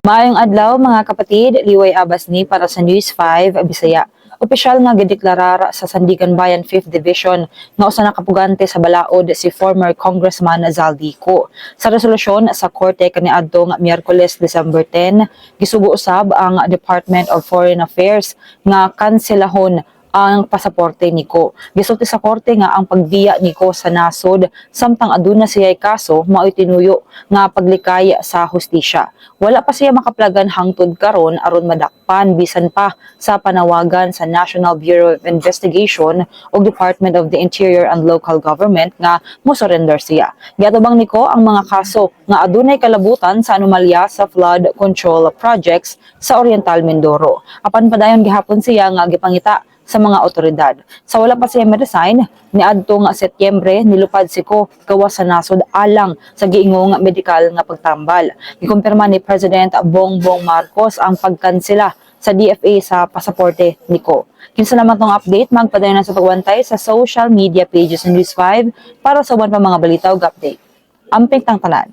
Maayong adlaw mga kapatid, Liway Abasni para sa News 5 Bisaya. Opisyal nga gideklarar sa Sandigan Bayan 5th Division nga usa na kapugante sa balaod si former Congressman Zaldico. Sa resolusyon sa korte kaniadtong Miyerkules December 10, gisugo usab ang Department of Foreign Affairs nga kanselahon ang pasaporte niko. Gisulti sa korte nga ang pagbiya niko sa nasod samtang aduna siya'y kaso mao'y tinuyo nga paglikay sa hustisya. Wala pa siya makaplagan hangtod karon aron madakpan bisan pa sa panawagan sa National Bureau of Investigation ug Department of the Interior and Local Government nga mo-surrender siya. Giatubang niko ang mga kaso nga adunay kalabutan sa anomalya sa flood control projects sa Oriental Mindoro. Apan padayon gihapon siya nga gipangita sa mga otoridad. Sa wala pa siya ma-resign, niadtong Setyembre nilupad si ko gawas sa nasod alang sa giingong medikal nga pagtambal. Gikumpirma ni President Bongbong Marcos ang pagkansela sa DFA sa pasaporte ni ko. Kinsa naman tong update, magpadayon na sa pagwantay sa social media pages ng News 5 para sa uban pa mga balita ug update. Amping tang tanan.